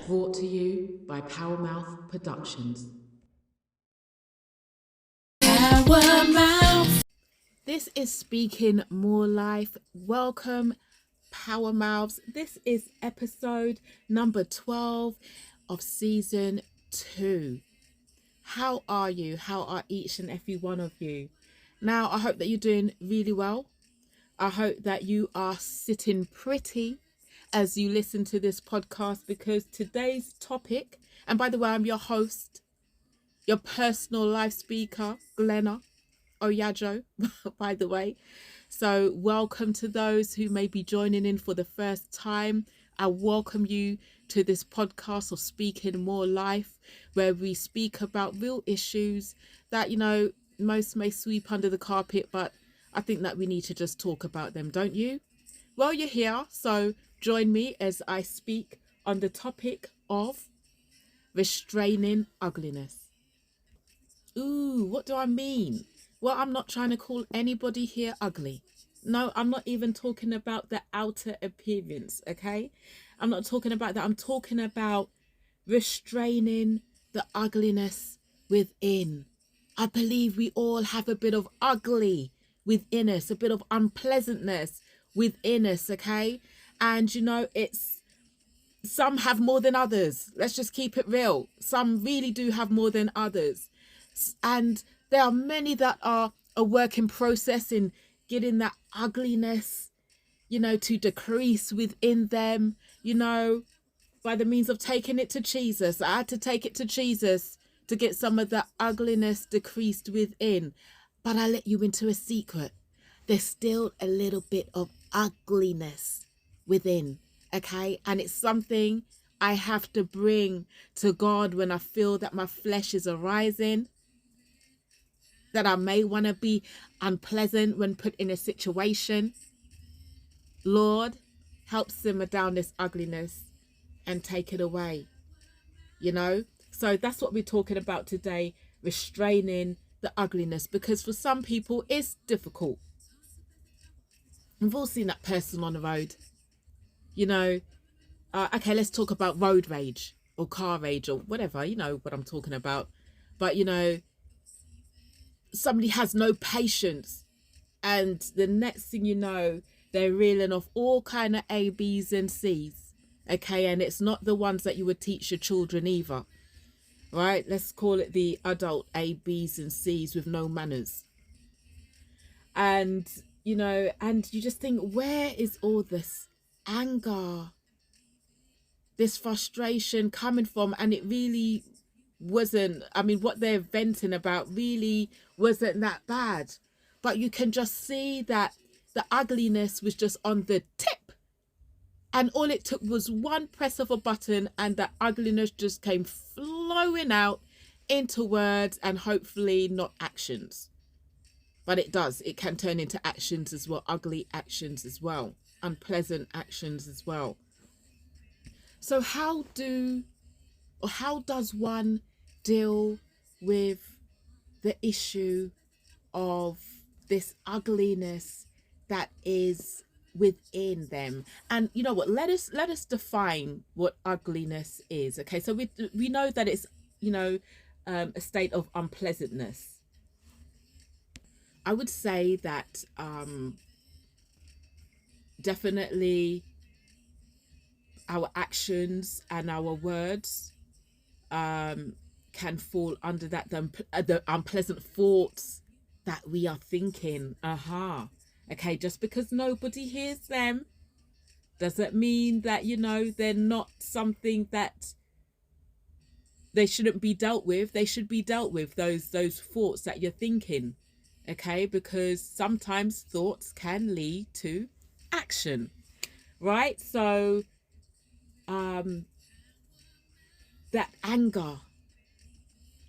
Brought to you by Powermouth Productions. Powermouth. This is Speaking More Life. Welcome, Powermouths. This is episode number 12 of season 2. How are you? How are each and every one of you? Now, I hope that you're doing really well. I hope that you are sitting pretty as you listen to this podcast, because today's topic, and by the way, I'm your host, your personal life speaker, Glena Oyiadjo, by the way. So welcome to those who may be joining in for the first time. I welcome you to this podcast of Speaking More Life, where we speak about real issues that, most may sweep under the carpet, but I think that we need to just talk about them, don't you? Well, you're here, so join me as I speak on the topic of restraining ugliness. Ooh, what do I mean? Well, I'm not trying to call anybody here ugly. No, I'm not even talking about the outer appearance, okay? I'm not talking about that. I'm talking about restraining the ugliness within. I believe we all have a bit of ugly within us, a bit of unpleasantness within us, okay? And it's some have more than others. Let's just keep it real. Some really do have more than others. And there are many that are a work in process in getting that ugliness, to decrease within them, by the means of taking it to Jesus. I had to take it to Jesus to get some of that ugliness decreased within. But I let you into a secret. There's still a little bit of ugliness within, okay? And it's something I have to bring to God when I feel that my flesh is arising, that I may want to be unpleasant when put in a situation. Lord, help simmer down this ugliness and take it away, So that's what we're talking about today, restraining the ugliness, because for some people it's difficult. We've all seen that person on the road, okay, let's talk about road rage or car rage or whatever, you know what I'm talking about. But, somebody has no patience, and the next thing you know, they're reeling off all kind of A, B's and C's, okay? And it's not the ones that you would teach your children either, right? Let's call it the adult A, B's and C's with no manners. And, and you just think, where is all this anger, this frustration coming from? And it really wasn't, what they're venting about really wasn't that bad. But you can just see that the ugliness was just on the tip. And all it took was one press of a button and the ugliness just came flowing out into words and hopefully not actions. But it does. It can turn into actions as well, ugly actions as well, unpleasant actions as well. So how does one deal with the issue of this ugliness that is within them? And you know what, let us define what ugliness is. Okay, so we know that it's a state of unpleasantness. I would say that definitely our actions and our words can fall under that, the unpleasant thoughts that we are thinking. Okay, just because nobody hears them doesn't mean that they're not something that they shouldn't be dealt with. They should be dealt with, those thoughts that you're thinking, okay? Because sometimes thoughts can lead to action, right? So that anger,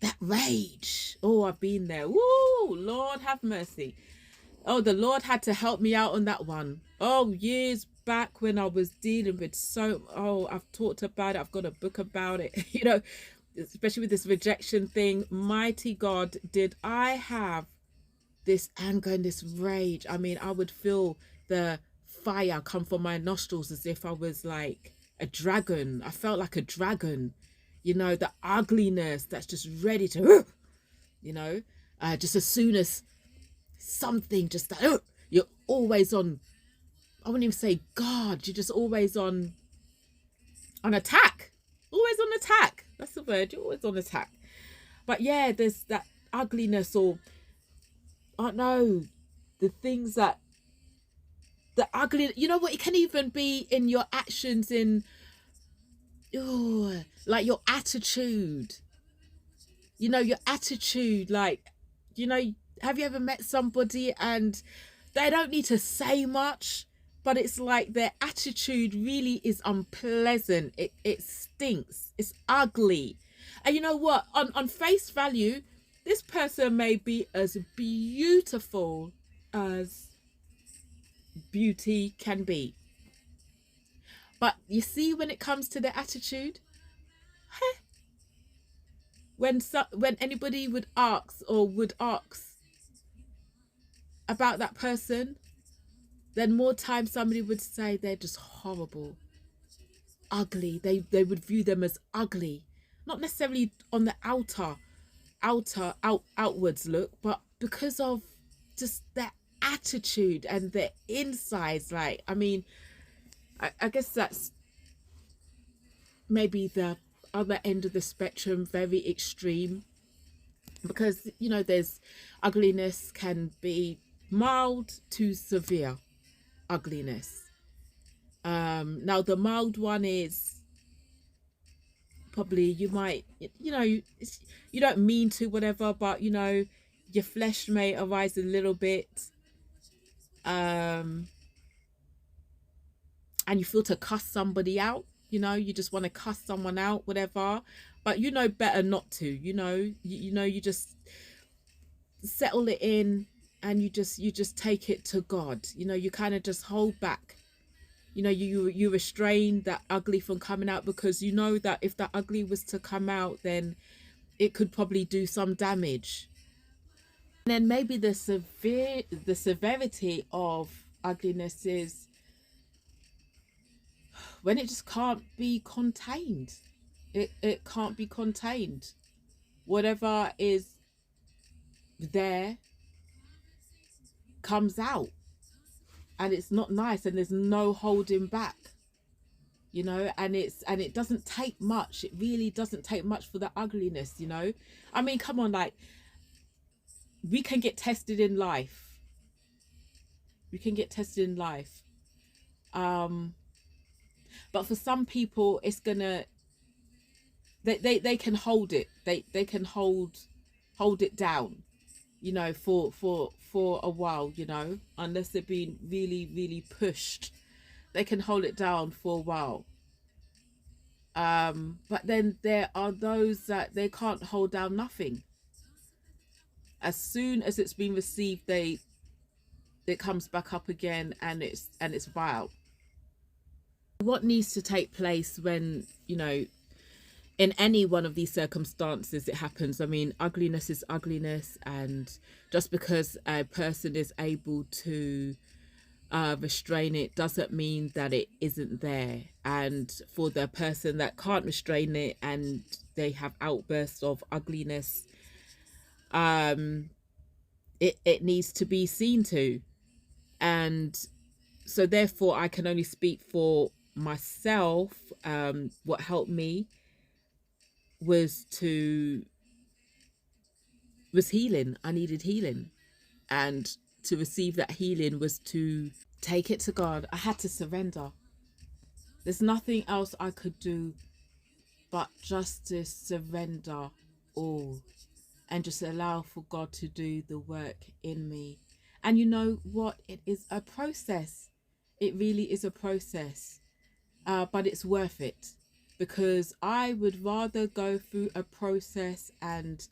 that rage, oh, I've been there. Woo, Lord have mercy. Oh, the Lord had to help me out on that one. Oh, years back when I was dealing with I've talked about it, I've got a book about it, especially with this rejection thing. Mighty God, did I have this anger and this rage. I mean, I would feel the fire come from my nostrils as if I was like a dragon. I felt like a dragon, you know, the ugliness that's just ready to, you know, just as soon as something just that, you're always on, I wouldn't even say guard, you're just always on attack. Always on attack. That's the word. You're always on attack. But yeah, there's that ugliness, or I don't know, the things that the ugly, you know what, it can even be in your actions, in like your attitude, you know, your attitude, like, you know, have you ever met somebody and they don't need to say much, but it's like their attitude really is unpleasant, it stinks, it's ugly. And you know what, on face value, this person may be as beautiful as beauty can be, but you see, when it comes to their attitude, when anybody would ask about that person, then more time somebody would say they're just horrible, ugly. They would view them as ugly, not necessarily on the outwards look, but because of just their attitude and their insides. Like, I mean, I guess that's maybe the other end of the spectrum, very extreme, because, you know, there's ugliness can be mild to severe ugliness. Now the mild one is probably, you might, you know, you don't mean to, whatever, but you know, your flesh may arise a little bit, and you feel to cuss somebody out, you know, you just want to cuss someone out, whatever, but you know better not to, you know, you know, you just settle it in, and you just take it to God, you know, you kind of just hold back, you know, you restrain that ugly from coming out, because you know that if that ugly was to come out, then it could probably do some damage. And then maybe the severity of ugliness is when it just can't be contained. It can't be contained. Whatever is there comes out, and it's not nice, and there's no holding back, you know, and it doesn't take much. It really doesn't take much for the ugliness, you know. I mean, come on, like, we can get tested in life. We can get tested in life. But for some people, it's gonna, they can hold it. They can hold it down, you know, for a while, you know, unless they're being really, really pushed. They can hold it down for a while. But then there are those that they can't hold down nothing. As soon as it's been received, it comes back up again, and it's vile. What needs to take place when, you know, in any one of these circumstances it happens? I mean, ugliness is ugliness, and just because a person is able to restrain it doesn't mean that it isn't there. And for the person that can't restrain it and they have outbursts of ugliness, it needs to be seen to. And so therefore I can only speak for myself. What helped me was healing. I needed healing, and to receive that healing was to take it to God. I had to surrender. There's nothing else I could do but just to surrender all, and just allow for God to do the work in me. And you know what? It is a process. It really is a process, but it's worth it, because I would rather go through a process and,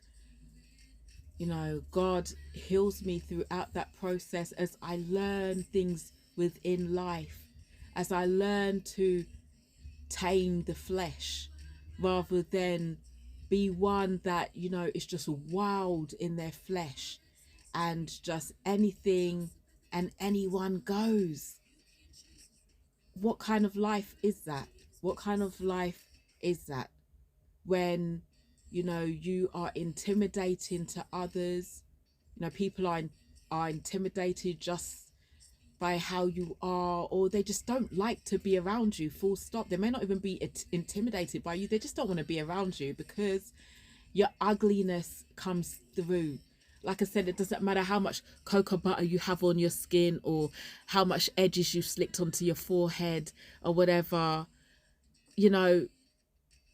you know, God heals me throughout that process, as I learn things within life, as I learn to tame the flesh, rather than be one that, you know, is just wild in their flesh and just anything and anyone goes. What kind of life is that? What kind of life is that when, you are intimidating to others? People are intimidated just by how you are, or they just don't like to be around you, full stop. They may not even be intimidated by you, they just don't want to be around you because your ugliness comes through. Like I said, it doesn't matter how much cocoa butter you have on your skin or how much edges you've slicked onto your forehead or whatever, you know,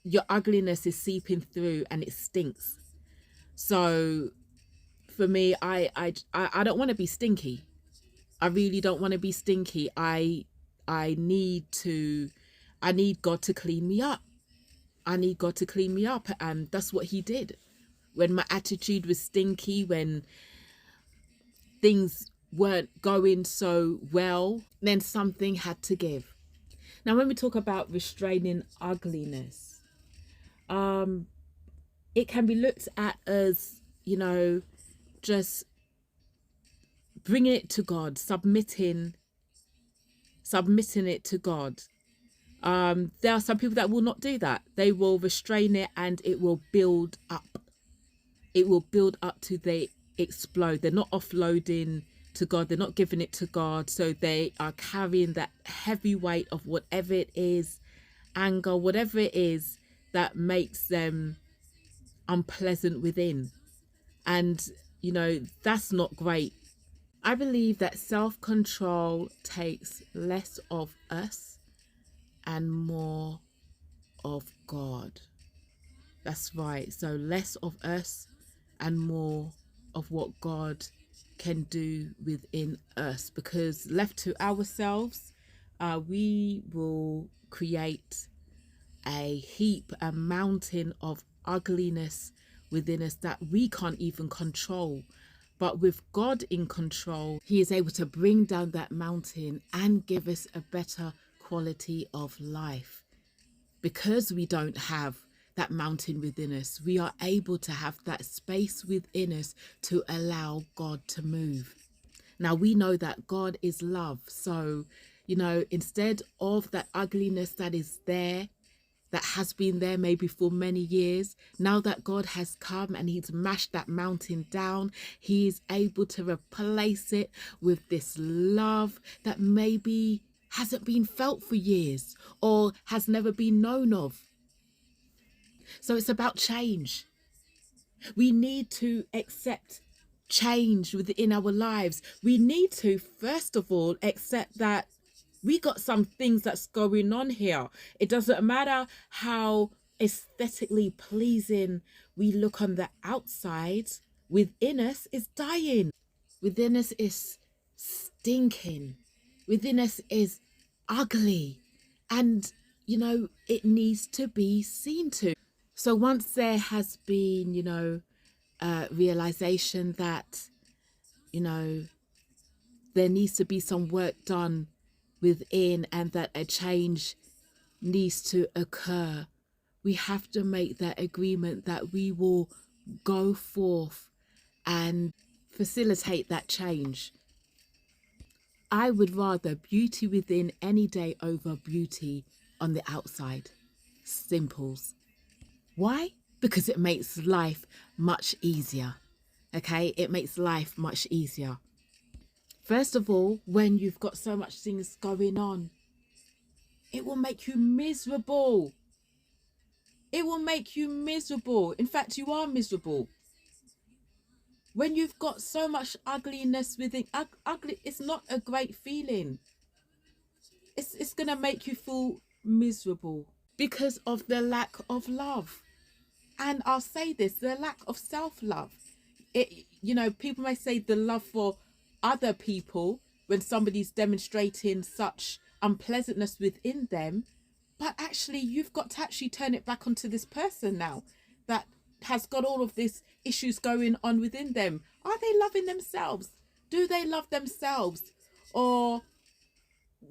your ugliness is seeping through and it stinks. So for me, I don't want to be stinky. I really don't want to be stinky. I need to I need God to clean me up. I need God to clean me up, and that's what he did. When my attitude was stinky, when things weren't going so well, then something had to give. Now when we talk about restraining ugliness, it can be looked at as, just bringing it to God, submitting it to God. There are some people that will not do that. They will restrain it and it will build up. It will build up to they explode. They're not offloading to God. They're not giving it to God. So they are carrying that heavy weight of whatever it is, anger, whatever it is that makes them unpleasant within. And, that's not great. I believe that self-control takes less of us and more of God. That's right. So less of us and more of what God can do within us, because left to ourselves, we will create a heap, a mountain of ugliness within us that we can't even control. But with God in control, he is able to bring down that mountain and give us a better quality of life. Because we don't have that mountain within us, we are able to have that space within us to allow God to move. Now we know that God is love. So, instead of that ugliness that is there, that has been there maybe for many years, now that God has come and he's mashed that mountain down, he is able to replace it with this love that maybe hasn't been felt for years or has never been known of. So it's about change. We need to accept change within our lives. We need to, first of all, accept that we got some things that's going on here. It doesn't matter how aesthetically pleasing we look on the outside, within us is dying. Within us is stinking. Within us is ugly. And, it needs to be seen to. So once there has been, realization that, there needs to be some work done within and that a change needs to occur, we have to make that agreement that we will go forth and facilitate that change. I would rather beauty within any day over beauty on the outside. Simples. Why? Because it makes life much easier. Okay, it makes life much easier. First of all, when you've got so much things going on, it will make you miserable. It will make you miserable. In fact, you are miserable. When you've got so much ugliness within, ugly, it's not a great feeling. It's going to make you feel miserable because of the lack of love. And I'll say this, the lack of self-love. People may say the love for other people when somebody's demonstrating such unpleasantness within them, but actually you've got to actually turn it back onto this person now that has got all of these issues going on within them. Are they loving themselves? Do they love themselves? Or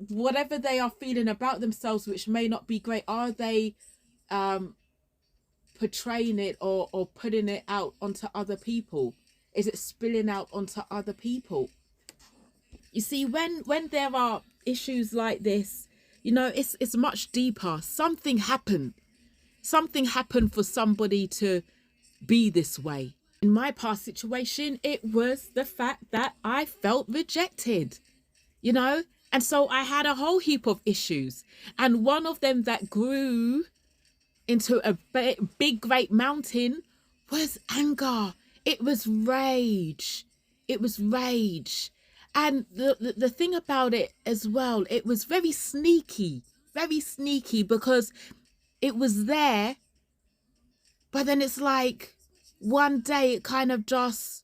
whatever they are feeling about themselves, which may not be great, are they portraying it or putting it out onto other people? Is it spilling out onto other people? You see, when there are issues like this, You know, it's much deeper. Something happened. Something happened for somebody to be this way. In my past situation, it was the fact that I felt rejected, you know? And so I had a whole heap of issues. And one of them that grew into a big, great mountain was anger. It was rage. It was rage. And the thing about it as well, it was very sneaky because it was there, but then it's like one day it kind of just,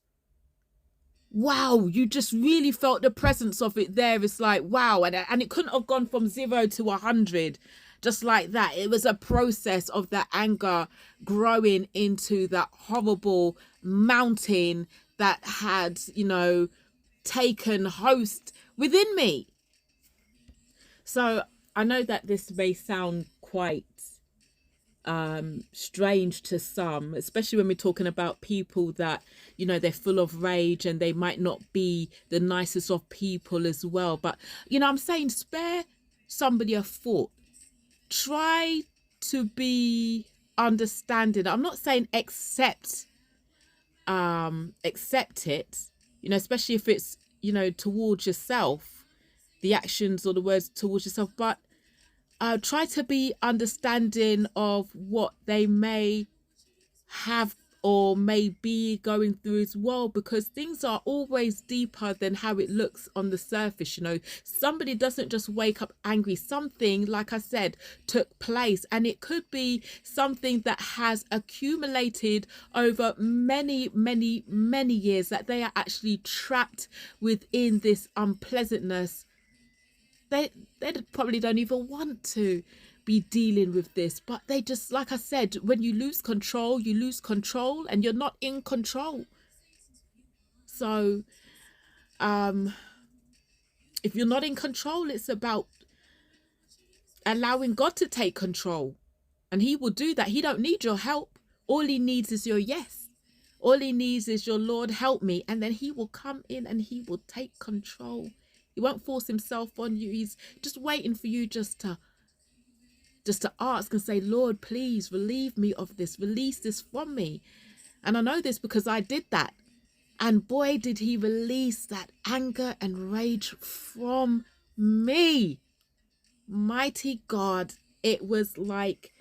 wow, you just really felt the presence of it there. It's like, wow. And it couldn't have gone from 0 to 100 just like that. It was a process of that anger growing into that horrible mountain that had, you know, taken host within me. So I know that this may sound quite strange to some, especially when we're talking about people that, you know, they're full of rage and they might not be the nicest of people as well. But, you know, I'm saying spare somebody a thought. Try to be understanding. I'm not saying accept it, you know, especially if it's, you know, towards yourself, the actions or the words towards yourself, but try to be understanding of what they may have or may be going through as well, because things are always deeper than how it looks on the surface. You know, somebody doesn't just wake up angry. Something, like I said, took place, and it could be something that has accumulated over many years, that they are actually trapped within this unpleasantness. They probably don't even want to be dealing with this, but they just, like I said, when you lose control, and you're not in control. So if you're not in control, it's about allowing God to take control, and he will do that. He don't need your help. All he needs is your yes. All he needs is your Lord, help me, and then he will come in and he will take control. He won't force himself on you. He's just waiting for you just to ask and say, Lord, please relieve me of this, release this from me. And I know this because I did that. And boy, did he release that anger and rage from me. Mighty God, it was like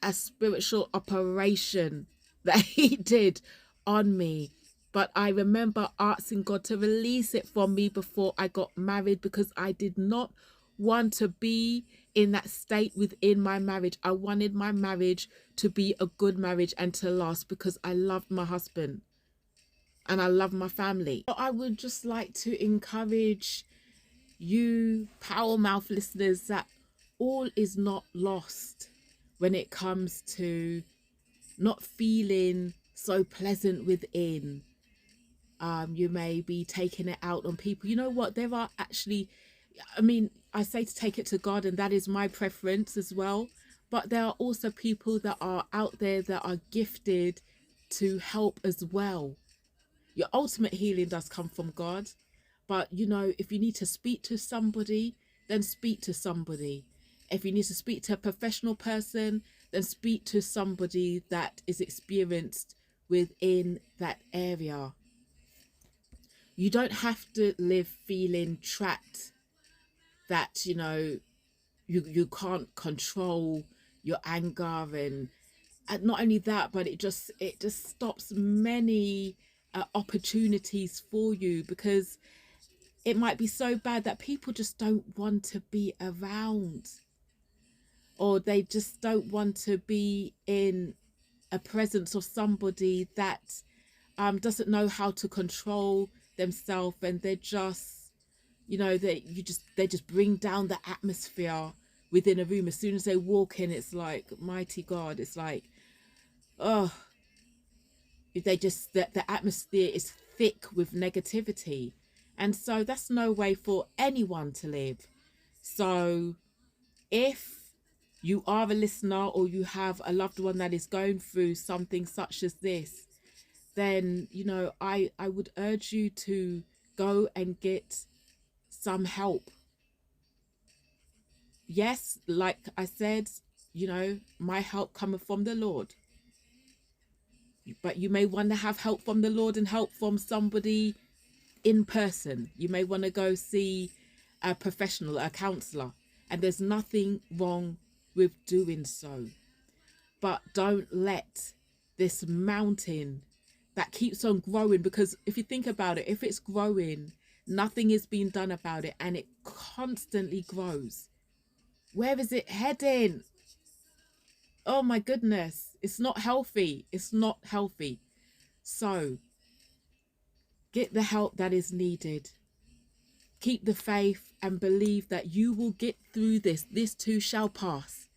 a spiritual operation that he did on me. But I remember asking God to release it from me before I got married, because I did not want to be in that state within my marriage. I wanted my marriage to be a good marriage and to last, because I loved my husband and I love my family. I would just like to encourage you Power Mouth listeners that all is not lost when it comes to not feeling so pleasant within. You may be taking it out on people. You know what? There are actually, I mean, I say to take it to God, and that is my preference as well. But there are also people that are out there that are gifted to help as well. Your ultimate healing does come from God. But, you know, if you need to speak to somebody, then speak to somebody. If you need to speak to a professional person, then speak to somebody that is experienced within that area. You don't have to live feeling trapped, that, you know, you can't control your anger, and not only that, but it just stops many opportunities for you, because it might be so bad that people just don't want to be around, or they just don't want to be in a presence of somebody that doesn't know how to control themselves, and they're just, you know, they just bring down the atmosphere within a room. As soon as they walk in, it's like, mighty God, it's like, oh, they just, the atmosphere is thick with negativity, and so that's no way for anyone to live. So if you are a listener, or you have a loved one that is going through something such as this, then, you know, I would urge you to go and get some help. Yes, like I said, my help cometh from the Lord. But you may want to have help from the Lord and help from somebody in person. You may want to go see a professional, a counselor, and there's nothing wrong with doing so. But don't let this mountain that keeps on growing, because if you think about it, if it's growing, nothing is being done about it, and it constantly grows. Where is it heading? Oh my goodness, it's not healthy. It's not healthy. So get the help that is needed. Keep the faith and believe that you will get through this. This too shall pass.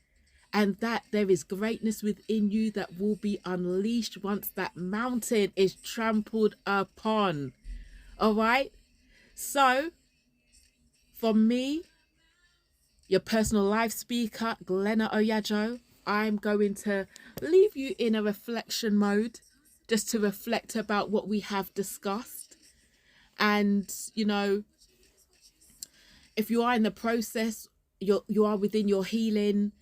And that there is greatness within you that will be unleashed once that mountain is trampled upon. All right? So, from me, your personal life speaker, Glena Oyiadjo, I'm going to leave you in a reflection mode, just to reflect about what we have discussed. And, if you are in the process, you are within your healing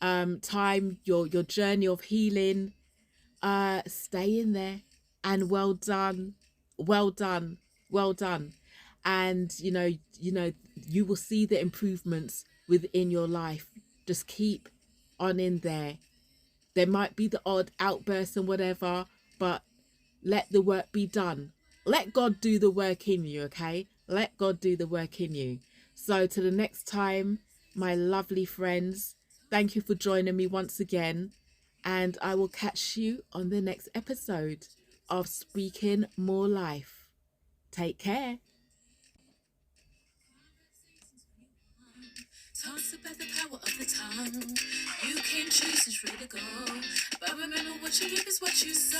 time, your journey of healing, stay in there, and well done, well done, well done. And you will see the improvements within your life. Just keep on in there. There might be the odd outburst and whatever, but let the work be done. Let God do the work in you, okay? Let God do the work in you. So till the next time, my lovely friends, thank you for joining me once again. And I will catch you on the next episode of Speaking More Life. Take care. Talks about the power of the tongue. You can choose which way to go, but remember what you reap is what you sow.